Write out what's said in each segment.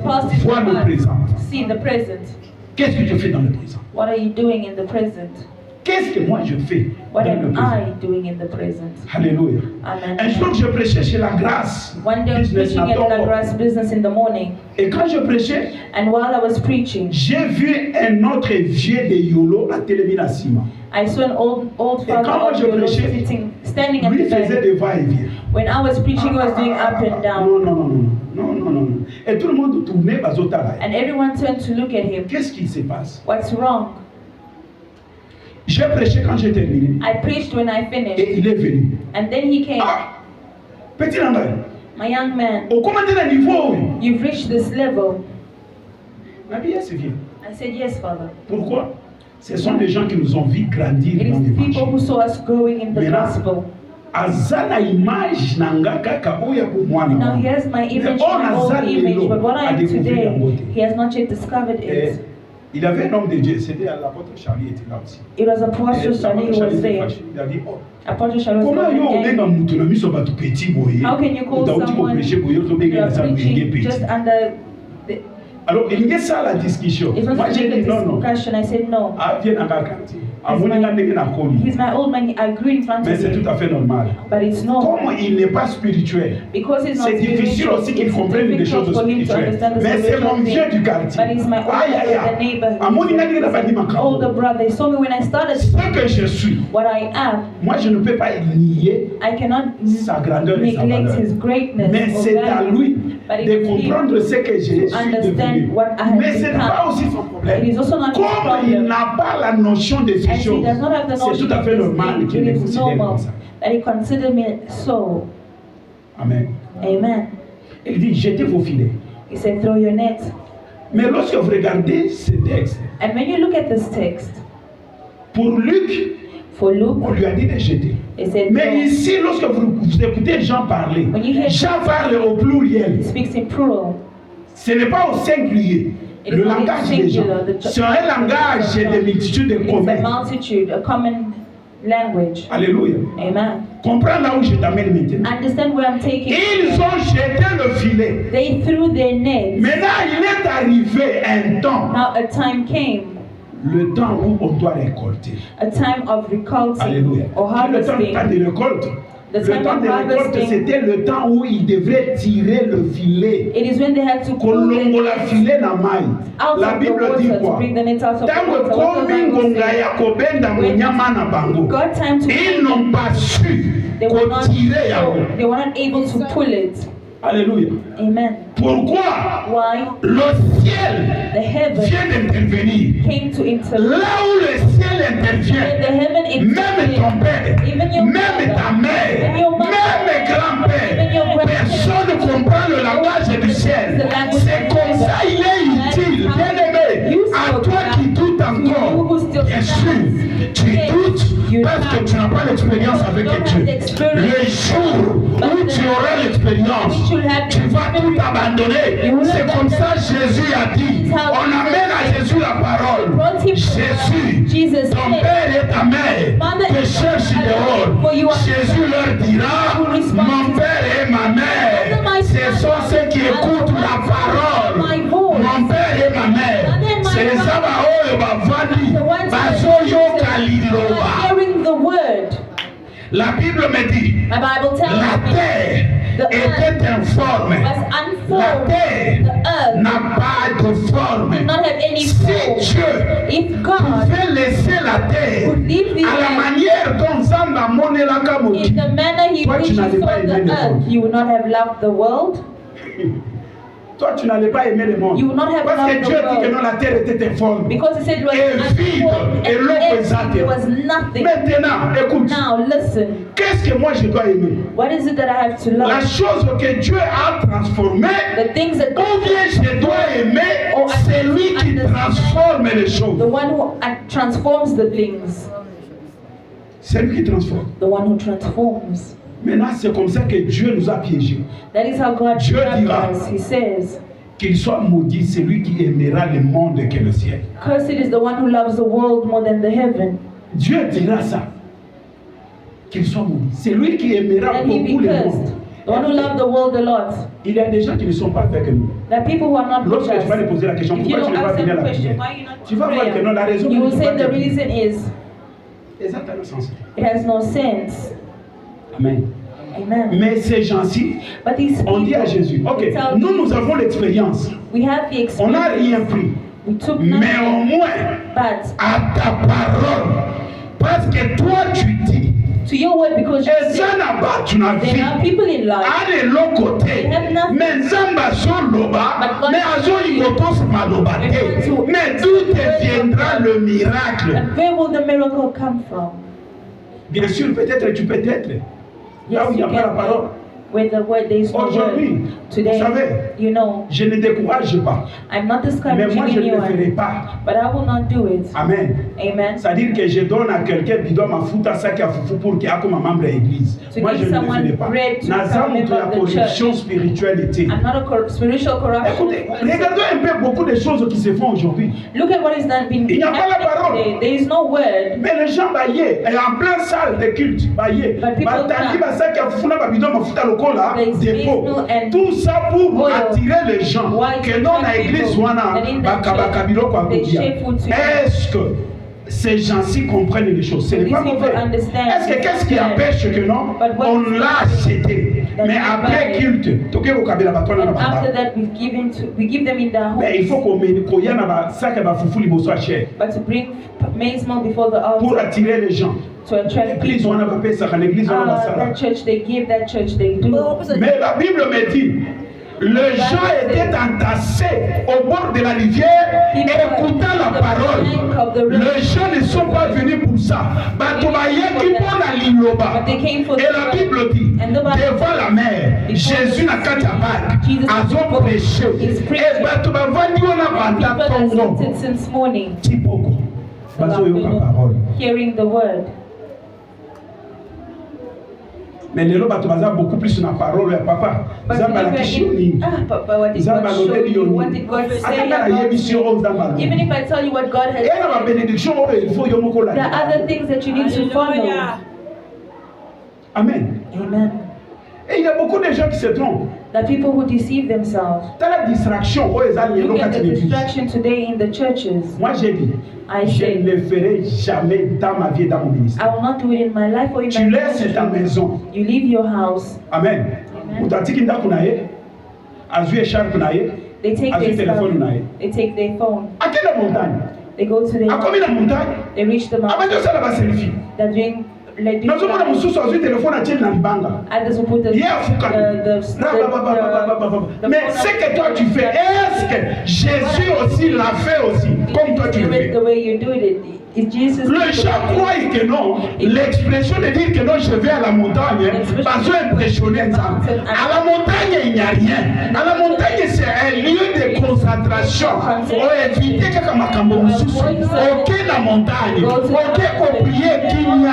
Vois le présent. See the present. Qu'est-ce que tu fais dans le présent? What are you doing in the present? Qu'est-ce que moi je fais What dans le am présent? I doing in the present? Alléluia. Amen. Un jour, je prêchais chez La Grâce. One day I was Business preaching at Network. La Grace Business in the morning, Et quand je prêchais, and while I was preaching, j'ai vu un autre vieux de Yolo à Téléminasima. I saw an old Et quand father moi of je Yolo prêchais, standing at lui the faisait bed. des va-et-vient. When I was preaching, he was doing up and down, Non. Et tout le monde tournait vers Zotala. and everyone turned to look at him. Qu'est-ce qui se passe? What's wrong? J'ai prêché quand j'ai terminé. I preached when I Et finished, il est venu. and then he came. Ah! Petit Landry, My young man, au commandé le niveau, oui. you've reached this level. Ma vie, c'est vieux. I said, yes, Father. Pourquoi? Ce sont des gens qui nous ont vu grandir It dans is people who l'évangile. saw us growing in the Maintenant, gospel. azana image nanga kaka oya ku mwana Now wangu. here's my image, on my a old zali image, lelo but what I a am découvert today, Dangote. he has not yet discovered Et it. il avait un homme de Dieu, c'était l'apôtre Charlie était là aussi. It was Apostle Et Charlie l'apôtre who Charlie was était there. fâché. Il a dit, oh, Apostle Charlie was comment yo angry. obenga mutu na miso batu petit boye? How can you call Utaoti someone koprêcher boye you ozobenga are na sa preaching mwenge petit. just under the... Alors il y a ça la discussion. It was Moi to j'ai make dit a non. discussion. I said no. Ah viens dans la quartier. Amoni na ndenge na komi. He's my old man. I grew in front Mais of c'est tout him. à fait normal. But it's normal. Comme il n'est pas spirituel, Because he's not c'est difficile spiritual, aussi qu'il it's comprenne des difficult choses for him to spirituelles. understand the Mais c'est mon spiritual vieux thing. du quartier. But he's my older neighbor. Amoni na ndenge na bandi makao. Older brother. He saw me when I started. Ce que je suis, What I am, moi je ne peux pas nier I cannot sa grandeur et sa neglect valeur. his greatness Mais or c'est à value. lui But it de is him comprendre ce que je suis understand devenu. what I have Mais ce n'est become. pas aussi son problème. It is also not his Comme il problem. n'a pas la notion de ces As he choses, does not have the c'est knowledge tout à of fait this normal thing, qu'il it les is considère comme normal ça. that he considered me so. Amen. Amen. Il dit, jetez vos filets. He said, throw your net. Mais lorsque vous regardez ce texte, And when you look at this text, pour Luc, for Luke, on lui a dit de jeter. it said, Mais throw. ici, lorsque vous écoutez Jean parler, When you hear Jean parle au He pluriel. speaks in plural. Ce n'est pas au singulier. It is Le not langage in des gens, singular, c'est un langage de multitude de It's a communs. multitude, a common language. Alléluia. Amen. Comprends là où je t'amène maintenant. Understand where I'm taking Ils you. ont jeté le filet. They threw their nets. Maintenant, il est arrivé un temps, Now a time came, le temps où on doit récolter. a time of recolting Alléluia. or Le temps harvesting. de récolte. The Le time temps of de récolte, harvesting. c'était le temps où ils devraient tirer le filet. It is when they had to pull Kolongo it la filet na mai. out La of the Bible dit water to quoi? bring the nets out of the Tango water. What komi the Bible ngonga says. ya kobenda monyama na bango. God time to Ils n'ont pas su they were not tirer yango. they were not able to pull it. Alléluia. Amen. Pourquoi? Why? Le ciel The heaven vient d'intervenir. came to intervene. Là où le ciel When the intervient, heaven même ton intervened, père, even your même ta father, mère, even your mother, même grand-père, even your grandmother, personne ne comprend le langage du ciel. C'est comme ça, il est utile, bien-aimé, à toi qui doutes encore. Bien sûr, tu doutes parce que tu n'as pas l'expérience avec Dieu. Le jour où tu auras l'expérience, tu vas tout abandonner. C'est comme ça Jésus a dit. On amène à Jésus la parole. Jésus, ton père et ta mère te cherchent dehors. Jésus leur dira, mon père et ma mère, ce sont ceux qui écoutent la parole. Mon père et ma mère, c'est les Abaoyo Bavani, Bazoyo Kaliloba. hearing the word. La Bible me dit, My Bible tells la me terre était informe. was La unformed. terre The earth n'a pas de forme. did not have any Si form. Dieu If God, pouvait laisser la terre would leave the à la earth manière dont Zamba Monelaka in Moki, the manner He Toi, tu wishes n'avais for pas aimé the le earth, monde. you would not have loved the world. toi tu n'allais pas aimer le monde. You will not have Parce que loved Dieu the dit que world. non, la terre était informe. Because He said it was Et vide, unformed et l'eau and pesante. empty. There was nothing. Maintenant, écoute, Now listen. qu'est-ce que moi je dois aimer? What is it that I have to La love? chose que Dieu a transformée, The things that ou bien je dois aimer Oh, I celui qui understand. transforme les choses. the one who transforms the things. Celui qui transforme. The one who transforms. Maintenant, c'est comme ça que Dieu nous a piégés. That is how God Dieu trapped dira. us. He says, Qu'il soit maudit celui qui aimera le monde que le ciel. cursed is the one who loves the world more than the heaven. Dieu dira ça. Qu'il soit maudit. Celui qui aimera And he be beaucoup le cursed. monde. The one who loved the world a lot. Il y a des gens qui ne sont pas avec nous. There are people who are not with Lorsque tu vas us. lui poser la question, If you pourquoi tu don't ne vas pas ask venir à them la a question, prière? why you not Tu vas voir que non, la prayer? raison You will que tu say vas the dire. reason is Exactement le sens. it has no sense. Amen. Amen. Mais ces gens-ci, But these on dit à people, Jésus, ok, they tell nous Jesus, avons l'expérience. we have the On n'a rien experience. pris. We took Mais nothing. au moins, But à ta parole, parce que toi tu dis, to your word, because you et say ça n'a pas tu n'as vu. there are people in life, À de l'autre côté, mais Zamba Soloba, mais Azoli Kotos Maloba, mais d'où te viendra le miracle? and where will the miracle come from? Bien sûr, peut-être tu peux être là où il n'y a pas la parole. Where the word, there is no Aujourd'hui, word. vous Today, savez, you know, je ne décourage pas, I'm not mais discouraging moi je ne le ferai anyone, pas. but I will not do it. Amen. Amen. C'est-à-dire que je donne à quelqu'un bidon ma fout à ça qui a foufou pour qu'il y ait comme un membre de l'église. To Moi give je ne le someone ferai pas. bread to Naza become a member la of the corruption church. spiritualité. I'm not a spiritual corruption. Écoutez, regardez un peu beaucoup de choses qui se font aujourd'hui. Look at what is done being Il n'y a pas la parole. today. There is no word. Mais les gens baillés, et en plein salle de culte, baillés, But people batandi come. basa qui a foufou na babidon ma fout à lokola, There is dépôt. business and Tout ça pour oil. attirer les gens. Why Que to non attract à l'église people wana, that in that bakabaka church, biloko they akodia. share food together. Est-ce que ces gens-ci comprennent les choses? Ce n'est These pas people mauvais. understand. Est-ce que qu'est-ce qui Understand. empêche que non? But what On is l'a acheté. that Mais we après buy it. culte, toke kokabela batwana na And after baba. that, we give them in their home. Mais il faut qu'on y na ba sac ba fufu liboso a cher But to bring maize meal before the pour altar attirer les gens. to attract L'église people. wana ba pesa ka l'église wana ba sala. That church they give, that church they do. Mais la Bible me dit, les gens étaient entassés au bord de la rivière, écoutant la parole. Les gens ne sont pas venus pour ça. Et la Bible dit, devant la mer, Jésus n'a qu'à tabac, a son prêché. Et bato bavandi wana banda People that tongo. sit since morning, Tipoko. Bazo yoka parole. hearing the word. Mais les gens baza beaucoup plus sur la parole ya papa. But Zamba la kishoni. Papa, what did Zamba God show lobeli you? yoni. What did God say Akana na about yemission you? o zamba. Even if I tell you what God has Et na ba said, bénédiction o il faut yo moko la. there are other things that you need to follow. Amen. Amen. Et il y a beaucoup de gens qui se trompent. The people who deceive themselves. T'as la distraction o ezali Look at kati the l'église. distraction today in the churches. Moi j'ai dit, I je say, ne le ferai jamais dans ma vie et dans mon ministère. I will not do it in my life or in Tu my laisses ta ministry. maison. You leave your house. Amen. Amen. Utatiki ndako na ye. Azui écharpe na ye. They take Azui their téléphone na stuff. ye. They take their phone. À quelle montagne? They go to the Akomi na montagne. They reach the Abandi mountain. osala ba selfie. They're doing like nazomona mosusu azwi telefone atie na libanga others will put the ye afukami mais ce que toi tu fais, est-ce que Jésus aussi l'a fait aussi comme toi tu le fais? The way you do it, is Jesus. Les gens croient que non, l'expression de dire que non, je vais à la montagne, pas impressionner Nzambe. À la montagne, il n'y a rien. À la montagne, c'est un lieu de concentration. On évite que makambo mususu. Ok la montagne, ok oublier qu'il n'y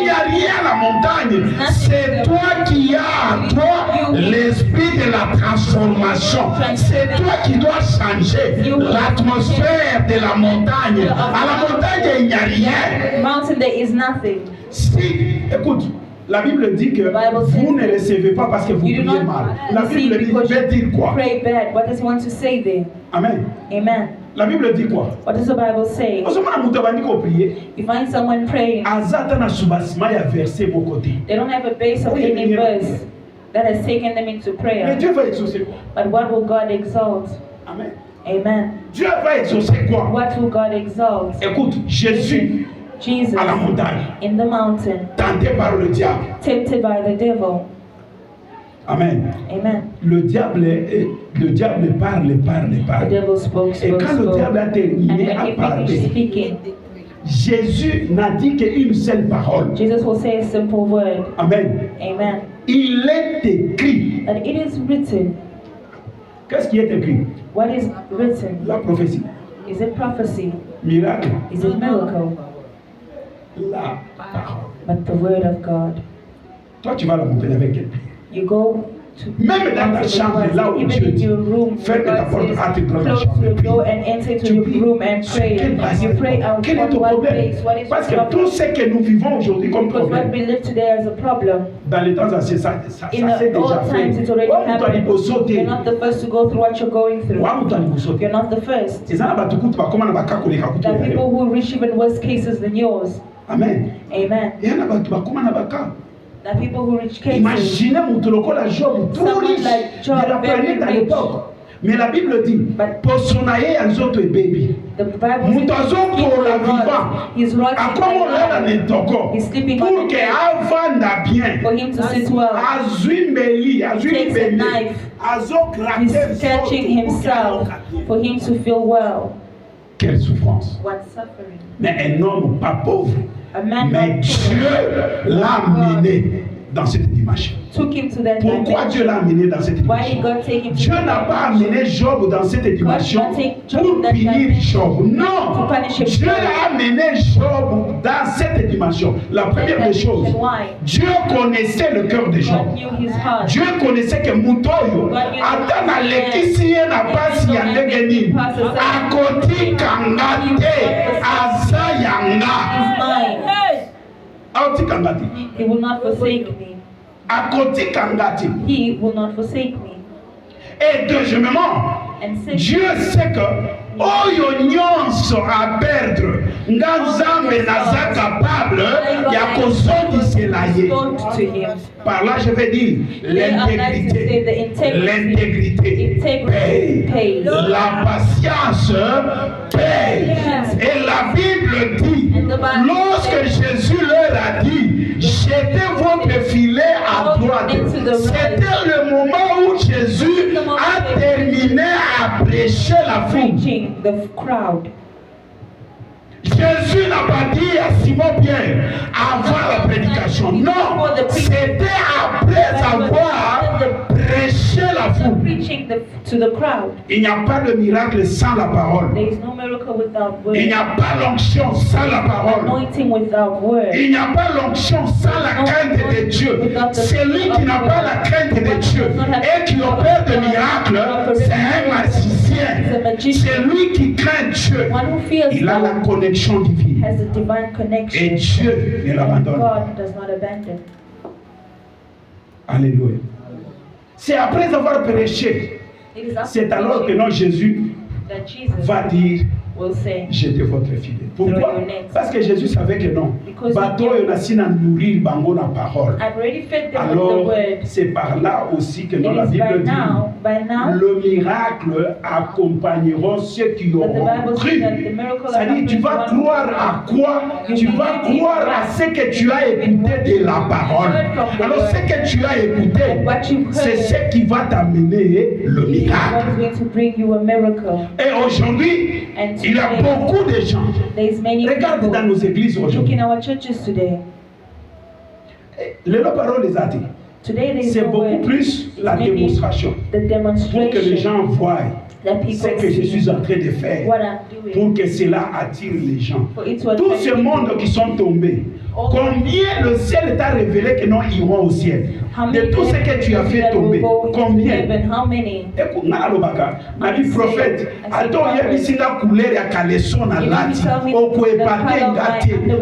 a rien à la montagne. C'est toi qui as à toi l'esprit de la transformation. C'est toi qui dois changer l'atmosphère de la montagne. À la montagne, il n'y a rien. Mountain, there is nothing. Si, écoute, la Bible dit que vous ne recevez pas parce que vous priez mal. La Bible dit, veut dire quoi? Pray bad. What does he want to say there? Amen. Amen. La Bible dit quoi? What does the Bible say? You find someone praying. They don't have a base of any verse that has taken them into prayer. But what will God exalt? Amen. Amen. Dieu va exaucer quoi? What will God exalt? Écoute, Jésus Jesus à la montagne, in the mountain, tenté par le diable. tempted by the devil. Amen. Amen. Le diable parle. The devil spoke. Et quand le diable a And terminé when à he parler, finished speaking, Jésus n'a dit qu'une seule parole. Jesus will say a simple word. Amen. Amen. Il est écrit. And it is written. Qu'est-ce qui est écrit? What is written? La prophétie. Is it prophecy? Miracle. Is it miracle? La parole. But the word of God. Toi, tu vas la montagne avec elle. You go Même dans ta chambre, là où Dieu dit, ferme ta porte, entre dans la chambre et prie. Tu pries sur quelle base? Quel est ton problème? Parce que tout ce que nous vivons aujourd'hui comme problème, dans les temps anciens, ça s'est déjà fait. You're not the first to go through what you're going through. You're not the first. There are people who reach even worse cases than yours. Amen. Amen. There are people who reach cases. Imaginez Job, tout riche de la planète à l'époque. Mais la Bible dit, pour son aïe, elles ont été bébés. Moutazon pour la vivant. À comment là n'est encore? Pour que avant bien. For him to sit well. He's catching himself for him to feel well. Quelle souffrance. What suffering. Mais un homme pas pauvre. Mais Dieu l'a mené dans cette dimension. Pourquoi Dieu l'a amené dans cette dimension? Dieu n'a pas amené Job dans cette dimension pour punir Job. Non! Dieu l'a amené Job dans cette dimension. La première des choses, Dieu connaissait le cœur de Job. Dieu connaissait que Moutoyo, Atana Lekisiye n'a pas si yandegeni, Akoti Kangate, Azayanga. He will not forsake me. He will not forsake me. Et deuxièmement, Dieu sait que oyo nyonso à perdre, Nganzambe naza capable ya kozondisela ye. Par là je vais dire l'intégrité. L'intégrité paye. La patience paye. Et la Bible dit, lorsque Jésus leur a dit, jetez votre filet à droite. C'était le moment où Jésus a terminé à prêcher la foule. Jésus n'a pas dit à Simon-Pierre avant la prédication. Non, c'était après avoir prêché la foule. Il n'y a pas de miracle sans la parole. Il n'y a pas l'onction sans la parole. Il n'y a pas l'onction sans la crainte de Dieu. Celui qui n'a pas la crainte de Dieu et qui opère des miracles, c'est un magicien. C'est lui qui craint Dieu. Il a la connexion divine. Et Dieu ne l'abandonne pas. Alléluia. C'est après avoir prêché, c'est alors que non, Jésus va dire, jetez votre filet. Pourquoi? Parce que Jésus savait que non. Bateau y a si na nourrir bango na parole. Alors c'est par là aussi que dans la Bible dit, le miracle accompagneront ceux qui auront cru. C'est-à-dire, tu vas croire à quoi? Tu vas croire à ce que tu as écouté de la parole. Alors ce que tu as écouté, c'est ce qui va t'amener le miracle. Et aujourd'hui, il y a beaucoup de gens. Regarde dans nos églises aujourd'hui. Les paroles des athées. C'est beaucoup plus la démonstration. Pour que les gens voient ce que je suis en train de faire. Pour que cela attire les gens. Tout ce monde qui sont tombés. Combien le ciel t'a révélé que non, ils iront au ciel? De tout ce que tu as fait tomber, combien? Écoute, ma vie prophète, attends, il y a ici la couleur et la caleçon à l'ati.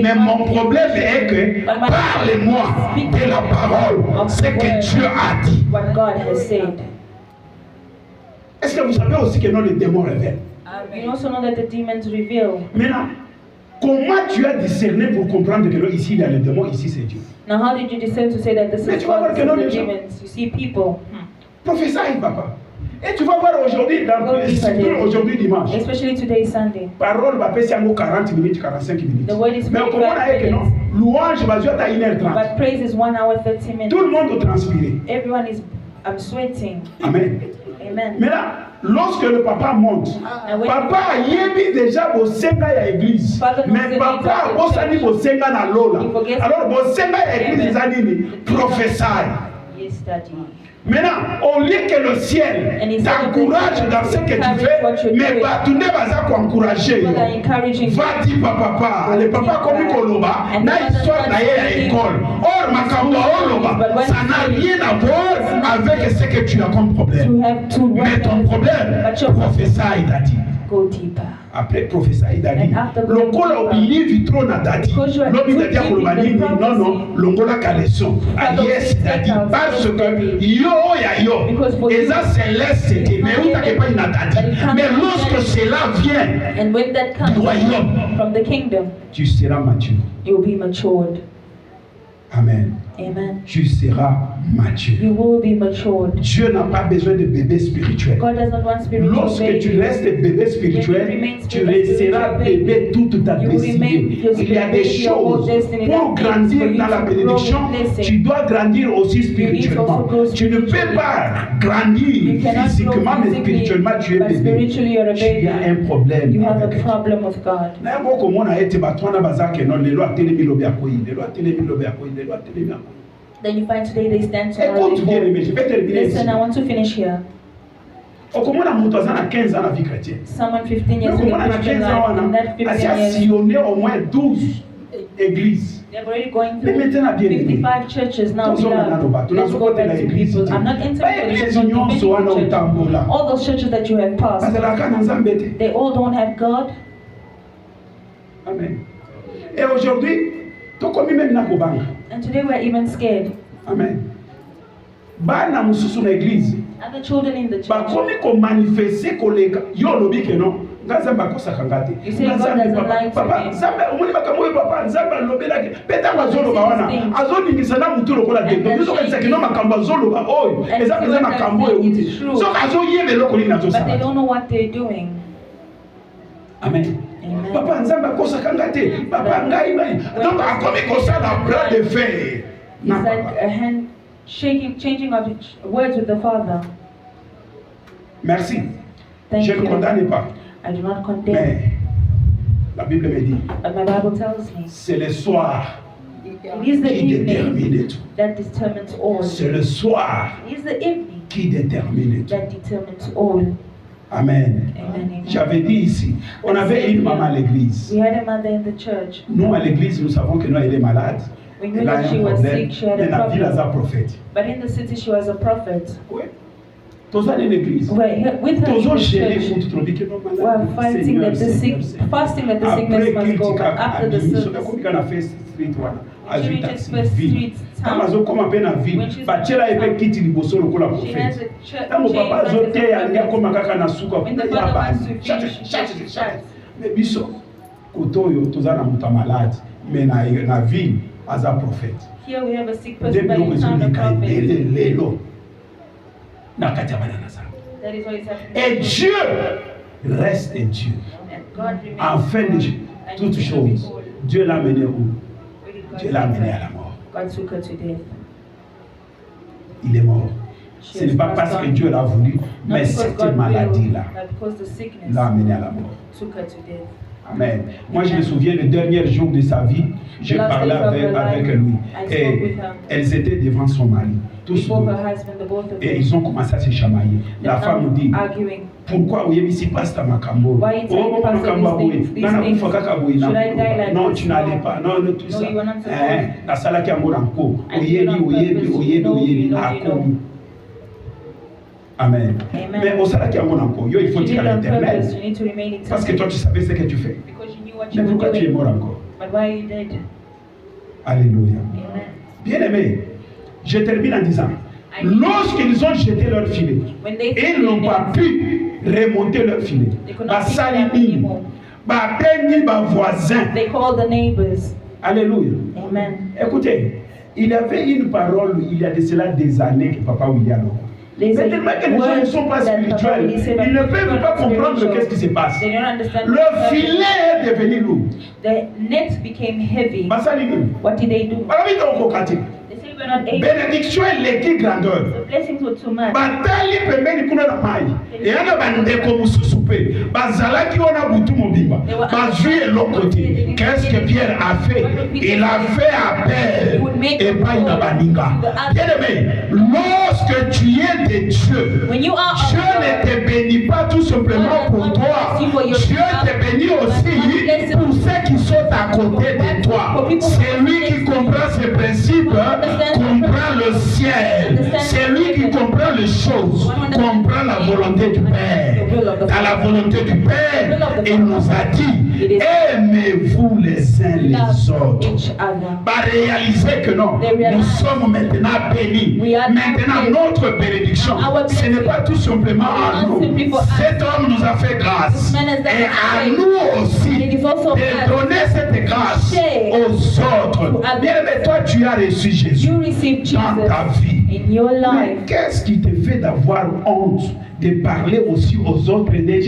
Mais mon problème est que, parlez-moi de la parole, ce que Dieu a dit. Est-ce que vous savez aussi que non, les démons révèlent? Maintenant, comment tu as discerné pour comprendre que ici il y a les démons, ici c'est Dieu? Now how did you discern to say that this is God, this is the demons? You see people. Prophétie, papa. Et tu vas voir aujourd'hui, aujourd'hui dimanche. Especially today Sunday. Parole va passer à 40 minutes, 45 minutes. The word is mais comment on a que non? Louange va jouer à 1h30. But praise is 1 hour 30 minutes. Tout le monde doit transpirer. Everyone is sweating. Amen. Amen. Mais là, lorsque le papa monte, papa a yébi déjà au senga à l'église. Mais papa a osani au senga na lola. Alors au senga à l'église ils a dit prophétie. Maintenant, au lieu que le ciel t'encourage dans ce que tu fais, mais tu ne vas pas encourager. Va dire papa, le papa comme Koloba, na histoire d'ailleurs à l'école. Or, Makambo Oloba, ça n'a rien à voir avec ce que tu as comme problème. Mais ton problème, professeur t'a dit. Go deeper. Après professeur Idadi, longola obili vitro na dadi. Lobi dadi akolobani non longola kaleson. Yes dadi parce que yo ya yo eza céleste qui mais où t'as pas na dadi. Mais lorsque cela vient and when that comes from the kingdom, tu seras mature. You'll be matured. Amen. Amen. Tu seras mature. You will be matured. Dieu n'a pas besoin de bébé spirituel. God does not want spiritual Lorsque baby. tu restes bébé spirituel, tu resteras bébé toute ta destinée. Il y a des choses pour grandir dans la bénédiction, tu dois grandir aussi spirituellement. Tu ne peux pas grandir physiquement, mais spirituellement tu es bébé. Tu as un problème. You have a problem with God. Then you find today they stand tomorrow. Listen, I want to finish here. Someone 15 years in the Christian life, in that 15 years, they're already going through 55 churches now. Let's go back to people. I'm not entering churches. All those churches that you have passed, they all don't have God. Amen. Et aujourd'hui, and today we're even scared. Amen. Bana mususu na église. And the children in the church. Bakomi ko manifester koleka. Yo lobi ke non. Ngazamba kosa kangate. You say God doesn't like papa, Zamba umuni bakamoye papa, Zamba lobela ke. Peta mazolo bawana. Azoni ngisana mutu lokola dendo. Biso kanisa ke no makambo azolo ba oy. Eza peza makambo e uti. So azo yebe lokoli na zo But they don't know what they're doing. Amen. Amen. Papa nzamba kosa kangate. Papa ngai ngai. Donc akomi kosa na bras de fer. It's like a hand shaking, changing of words with the Father. Merci. Thank Je you. ne condamne pas. I do not condemn. Mais la Bible me dit. But my Bible tells me. C'est le soir. It is the evening that determines all. C'est le soir. It is the evening qui détermine tout. That determines all. Amen. Amen. J'avais dit ici, on avait une maman à l'église. We had a mother in the church. Nous à l'église, nous savons que nous elle est malade. We knew that she was sick. She had a problem. But in the city, she was a prophet. Oui. Tous à l'église. With her in the church, we are fighting that the sick, fasting that the sickness must go. But after the service, she reaches first street town. When she's she has a chair. When the father wants to finish, she shuts. Mais biso kotoyo tozana muta malade mais na vie as a prophet. Here we have a sick person, but he's not a prophet. That is what is happening. Et Dieu reste Dieu. En fin de toutes choses, Dieu l'a mené où? Dieu l'a mené à la mort. God took her to death. Il est mort. Ce n'est pas parce que Dieu l'a voulu, mais cette maladie-là l'a amené à la mort. Amen. Moi, je me souviens le dernier jour de sa vie, j'ai parlé avec lui. Et elles étaient devant son mari, tous deux. Et ils ont commencé à se chamailler. La femme nous dit, pourquoi vous avez ici pas Makambo? Non, tu n'allais pas. Non, tout ça. La salle qui a moranko. Oyebi. Amen. Mais au salaire qui a mon encore, il faut dire à l'éternel. Parce que toi tu savais ce que tu fais. Mais pourquoi tu es mort encore? Alléluia. Bien aimé, je termine en disant, lorsqu'ils ont jeté leur filet, ils n'ont pas pu remonter leur filet. They called the neighbors. Alléluia. Amen. Écoutez, il y avait une parole il y a de cela des années que Papa William. Mais tellement que les gens ne sont pas spirituels, ils ne peuvent pas comprendre qu'est-ce qui se passe. Le filet est devenu lourd. The net became heavy. What did they do? They said we're not able. Bénédiction est l'équipe grandeur. The blessings were too much. Batali pembeni kuna na mai. Et ana bandeko mususu pe. Bazalaki ona butu Mobimba. Mazui et l'autre côté. Qu'est-ce que Pierre a fait? Il a fait appel et pas une baninga. Bien-aimé, lorsque tu es de Dieu, Dieu ne te bénit pas tout simplement pour toi. Dieu te bénit aussi pour ceux qui sont à côté de toi. C'est lui qui comprend ces principes, comprend le ciel. C'est lui qui comprend les choses, comprend la volonté du Père. Dans la volonté du Père, il nous a dit, aimez-vous les uns les autres. Réalisez que non, nous sommes maintenant bénis. Maintenant, notre bénédiction, ce n'est pas tout simplement à nous. Cet homme nous a fait grâce. Et à nous aussi de donner cette grâce aux autres. Bien, mais toi, tu as reçu Jésus dans ta vie. Mais qu'est-ce qui te fait d'avoir honte de parler aussi aux autres déjà?